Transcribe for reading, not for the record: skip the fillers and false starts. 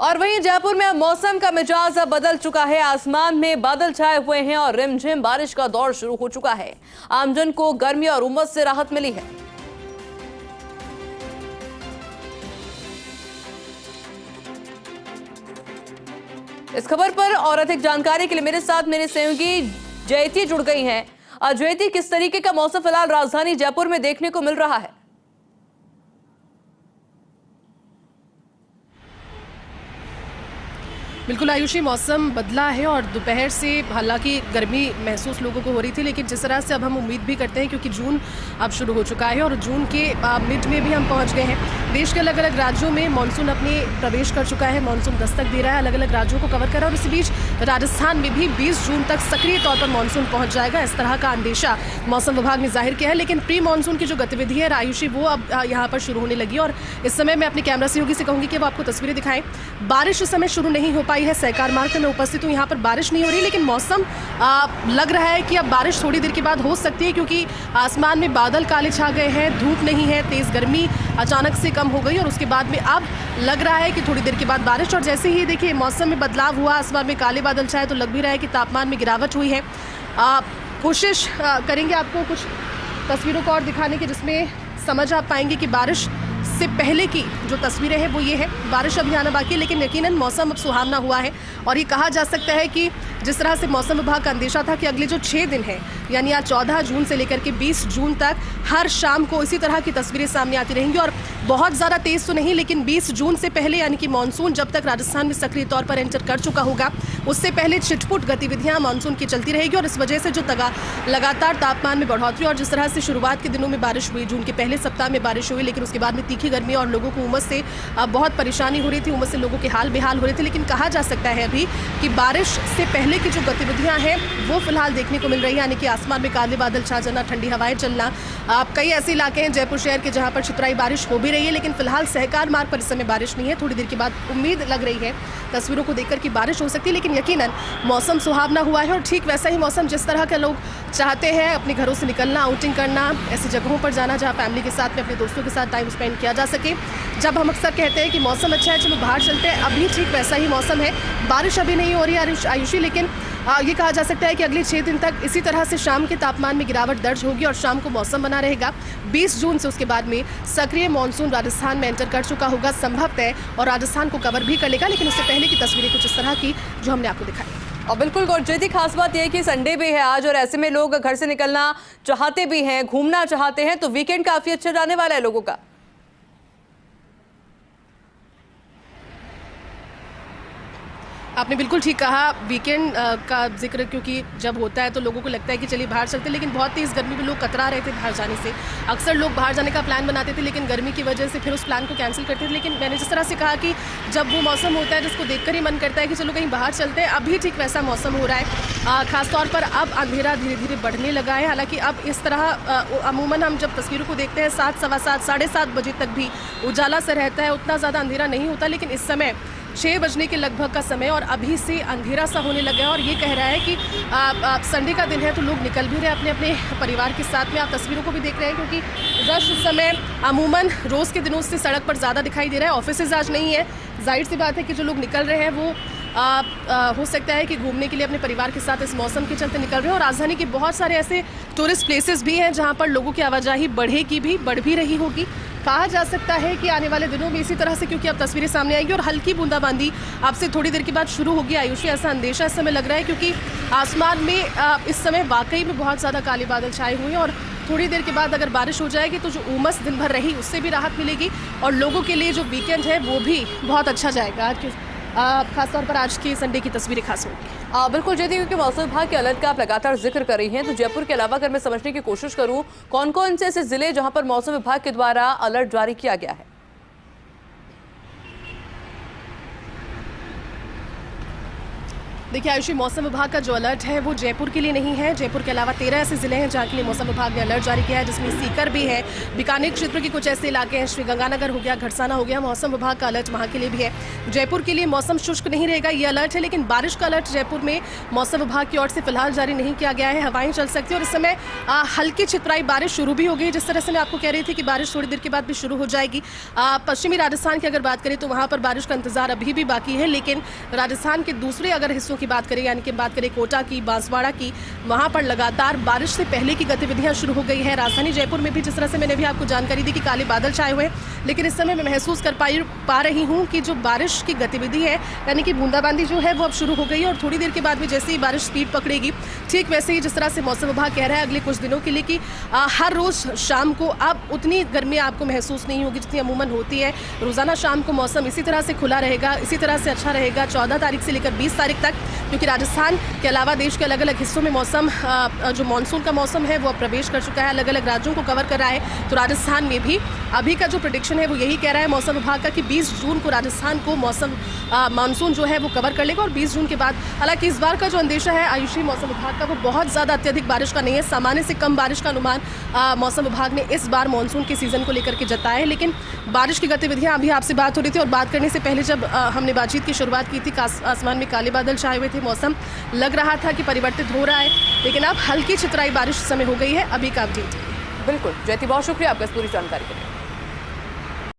और वहीं जयपुर में मौसम का मिजाज अब बदल चुका है। आसमान में बादल छाए हुए हैं और रिमझिम बारिश का दौर शुरू हो चुका है। आमजन को गर्मी और उमस से राहत मिली है। इस खबर पर और अधिक जानकारी के लिए मेरे साथ मेरे सहयोगी जयती जुड़ गई हैं। जयती, किस तरीके का मौसम फिलहाल राजधानी जयपुर में देखने को मिल रहा है? बिल्कुल आयुषी, मौसम बदला है और दोपहर से हालांकि गर्मी महसूस लोगों को हो रही थी, लेकिन जिस तरह से अब हम उम्मीद भी करते हैं क्योंकि जून अब शुरू हो चुका है और जून के मिड में भी हम पहुंच गए हैं। देश के अलग अलग राज्यों में मानसून अपने प्रवेश कर चुका है, मानसून दस्तक दे रहा है, अलग अलग राज्यों को कवर कर रहा है और इसी बीच राजस्थान में भी 20 जून तक सक्रिय तौर पर मानसून पहुँच जाएगा, इस तरह का अंदेशा मौसम विभाग ने जाहिर किया है। लेकिन प्री मानसून की जो गतिविधि है आयुषी, वो अब यहाँ पर शुरू होने लगी और इस समय मैं अपने कैमरा सहयोगी से कहूँगी कि वो आपको तस्वीरें दिखाएं। बारिश इस समय शुरू नहीं हो पाई है, सहकार मार्ग में उपस्थित हूँ, यहाँ पर बारिश नहीं हो रही, लेकिन मौसम लग रहा है कि अब बारिश थोड़ी देर के बाद हो सकती है क्योंकि आसमान में बादल काले छा गए हैं, धूप नहीं है, तेज़ गर्मी अचानक से कम हो गई और उसके बाद में अब लग रहा है कि थोड़ी देर के बाद बारिश। और जैसे ही देखिए मौसम में बदलाव हुआ, आसमान में काले बादल छाए तो लग भी रहा है कि तापमान में गिरावट हुई है। कोशिश करेंगे आपको कुछ तस्वीरों को और दिखाने की जिसमें समझ आप पाएंगे कि बारिश से पहले की जो तस्वीरें हैं वो ये है। बारिश अभी आना बाकी है लेकिन यकीनन मौसम अब सुहावना हुआ है और ये कहा जा सकता है कि जिस तरह से मौसम विभाग का अंदेशा था कि अगले जो 6 दिन हैं यानी आज 14 जून से लेकर के 20 जून तक हर शाम को इसी तरह की तस्वीरें सामने आती रहेंगी और बहुत ज़्यादा तेज़ तो नहीं, लेकिन 20 जून से पहले यानी कि मानसून जब तक राजस्थान में सक्रिय तौर पर एंटर कर चुका होगा उससे पहले छिटपुट गतिविधियां मानसून की चलती रहेगी और इस वजह से जो लगातार तापमान में बढ़ोतरी और जिस तरह से शुरुआत के दिनों में बारिश हुई, जून के पहले सप्ताह में बारिश हुई, लेकिन उसके बाद में तीखी गर्मी और लोगों को उमस से बहुत परेशानी हो रही थी, उमस से लोगों के हाल बेहाल हो रहे थे। लेकिन कहा जा सकता है अभी कि बारिश से पहले की जो गतिविधियां हैं वो फिलहाल देखने को मिल रही है, यानी कि आसमान में काले बादल छा जाना, ठंडी हवाएं चलना। कई ऐसे इलाके हैं जयपुर शहर के जहां पर छितराई बारिश हो भी रही है, लेकिन फिलहाल सहकार मार्ग पर इस समय बारिश नहीं है। थोड़ी देर के बाद उम्मीद लग रही है तस्वीरों को देखकर कि बारिश हो सकती है, लेकिन यकीनन मौसम सुहावना हुआ है और ठीक वैसा ही मौसम जिस तरह के लोग चाहते हैं अपने घरों से निकलना, आउटिंग करना, ऐसी जगहों पर जाना जहाँ फैमिली के साथ में अपने दोस्तों के साथ टाइम स्पेंड किया जा सके। जब हम अक्सर कहते हैं कि मौसम अच्छा है चलो बाहर चलते हैं, अभी ठीक वैसा ही मौसम है। बारिश अभी नहीं हो रही है आयुषी, लेकिन ये कहा जा सकता है कि अगले 6 दिन तक इसी तरह से शाम के तापमान में गिरावट दर्ज होगी और शाम को मौसम बना रहेगा। 20 जून से उसके बाद में सक्रिय मानसून राजस्थान में एंटर कर चुका होगा संभवतः और राजस्थान को कवर भी कर लेगा, लेकिन उससे पहले की तस्वीरें कुछ इस तरह की जो हमने आपको दिखाई। और बिल्कुल गौरजयती, खास बात यह है कि संडे भी है आज और ऐसे में लोग घर से निकलना चाहते भी हैं, घूमना चाहते हैं, तो वीकेंड काफी अच्छा जाने वाला है लोगों का। आपने बिल्कुल ठीक कहा, वीकेंड का जिक्र क्योंकि जब होता है तो लोगों को लगता है कि चलिए बाहर चलते हैं, लेकिन बहुत तेज़ गर्मी में लोग कतरा रहे थे बाहर जाने से। अक्सर लोग बाहर जाने का प्लान बनाते थे लेकिन गर्मी की वजह से फिर उस प्लान को कैंसिल करते थे। लेकिन मैंने जिस तरह से कहा कि जब वो मौसम होता है जिसको देखकर ही मन करता है कि चलो कहीं बाहर चलते हैं, अभी ठीक वैसा मौसम हो रहा है। खासतौर पर अब अंधेरा धीरे धीरे बढ़ने लगा है, हालाँकि अब इस तरह अमूमन हम जब तस्वीरों को देखते हैं 7, सवा 7, 7:30 बजे तक भी उजाला सा रहता है, उतना ज़्यादा अंधेरा नहीं होता, लेकिन इस समय 6 बजने के लगभग का समय और अभी से अंधेरा सा होने लगा है और ये कह रहा है कि संडे का दिन है तो लोग निकल भी रहे अपने अपने परिवार के साथ में। आप तस्वीरों को भी देख रहे हैं क्योंकि रश इस समय अमूमन रोज़ के दिनों से सड़क पर ज़्यादा दिखाई दे रहा है। ऑफिसेज आज नहीं है, जाहिर सी बात है कि जो लोग निकल रहे हैं वो हो सकता है कि घूमने के लिए अपने परिवार के साथ इस मौसम के चलते निकल रहे हैं और राजधानी के बहुत सारे ऐसे टूरिस्ट प्लेसेस भी हैं जहाँ पर लोगों की आवाजाही बढ़ भी रही होगी। कहा जा सकता है कि आने वाले दिनों में इसी तरह से, क्योंकि अब तस्वीरें सामने आएंगी और हल्की बूंदाबांदी अब से थोड़ी देर के बाद शुरू होगी आयुषी, ऐसा अंदेशा इस समय लग रहा है क्योंकि आसमान में इस समय वाकई में बहुत ज़्यादा काले बादल छाए हुए हैं और थोड़ी देर के बाद अगर बारिश हो जाएगी तो जो उमस दिन भर रही उससे भी राहत मिलेगी और लोगों के लिए जो वीकेंड है वो भी बहुत अच्छा जाएगा। खासतौर पर आज की संडे की तस्वीरें खास होंगी। बिल्कुल जयती, क्योंकि मौसम विभाग के अलर्ट का आप लगातार जिक्र कर रही हैं, तो जयपुर के अलावा अगर मैं समझने की कोशिश करूं कौन कौन से ऐसे जिले जहां पर मौसम विभाग के द्वारा अलर्ट जारी किया गया है? देखिए आयुषी, मौसम विभाग का जो अलर्ट है वो जयपुर के लिए नहीं है। जयपुर के अलावा 13 ऐसे जिले हैं जहाँ के लिए मौसम विभाग ने अलर्ट जारी किया है, जिसमें सीकर भी है, बीकानेर क्षेत्र के कुछ ऐसे इलाके हैं, श्रीगंगानगर हो गया, घड़साना हो गया। मौसम विभाग का अलर्ट वहाँ के लिए भी है। जयपुर के लिए मौसम शुष्क नहीं रहेगा, ये अलर्ट है, लेकिन बारिश का अलर्ट जयपुर में मौसम विभाग की ओर से फिलहाल जारी नहीं किया गया है। हवाएं चल सकती है और इस समय हल्की छितराई बारिश शुरू भी हो गई। जिस तरह से मैं आपको कह रही थी कि बारिश थोड़ी देर के बाद भी शुरू हो जाएगी। पश्चिमी राजस्थान की अगर बात करें तो वहाँ पर बारिश का इंतजार अभी भी बाकी है, लेकिन राजस्थान के दूसरे अगर हिस्सों की बात करें, यानी कि बात करें कोटा की, बांसवाड़ा की, वहां पर लगातार बारिश से पहले की गतिविधियां शुरू हो गई है। राजधानी जयपुर में भी जिस तरह से मैंने भी आपको जानकारी दी कि काले बादल छाए हुए हैं, लेकिन इस समय मैं महसूस कर पा रही हूं कि जो बारिश की गतिविधि है, यानी कि बूंदाबांदी जो है वो अब शुरू हो गई है और थोड़ी देर के बाद में जैसे ही बारिश स्पीड पकड़ेगी, ठीक वैसे ही जिस तरह से मौसम विभाग कह रहा है अगले कुछ दिनों के लिए कि हर रोज शाम को अब उतनी गर्मी आपको महसूस नहीं होगी जितनी अमूमन होती है। रोजाना शाम को मौसम इसी तरह से खुला रहेगा, इसी तरह से अच्छा रहेगा 14 तारीख से लेकर 20 तारीख तक, क्योंकि राजस्थान के अलावा देश के अलग अलग हिस्सों में मौसम जो मानसून का मौसम है वो अब प्रवेश कर चुका है, अलग अलग राज्यों को कवर कर रहा है। तो राजस्थान में भी अभी का जो प्रेडिक्शन है वो यही कह रहा है मौसम विभाग का कि 20 जून को राजस्थान को मानसून जो है वो कवर कर लेगा और 20 जून के बाद, हालांकि इस बार का जो अंदेशा है आयुषी मौसम विभाग का वो बहुत ज़्यादा अत्यधिक बारिश का नहीं है। सामान्य से कम बारिश का अनुमान मौसम विभाग ने इस बार मानसून के सीजन को लेकर के जताया है, लेकिन बारिश की गतिविधियां अभी आपसे बात हो रही थी और बात करने से पहले जब हमने बातचीत की शुरुआत की थी, आसमान में काले बादल छाए हुए थे, मौसम लग रहा था कि परिवर्तित हो रहा है, लेकिन अब हल्की छितराई बारिश समय हो गई है। अभी का अपडेट। बिल्कुल जयती, बहुत शुक्रिया आपका इस पूरी जानकारी के लिए।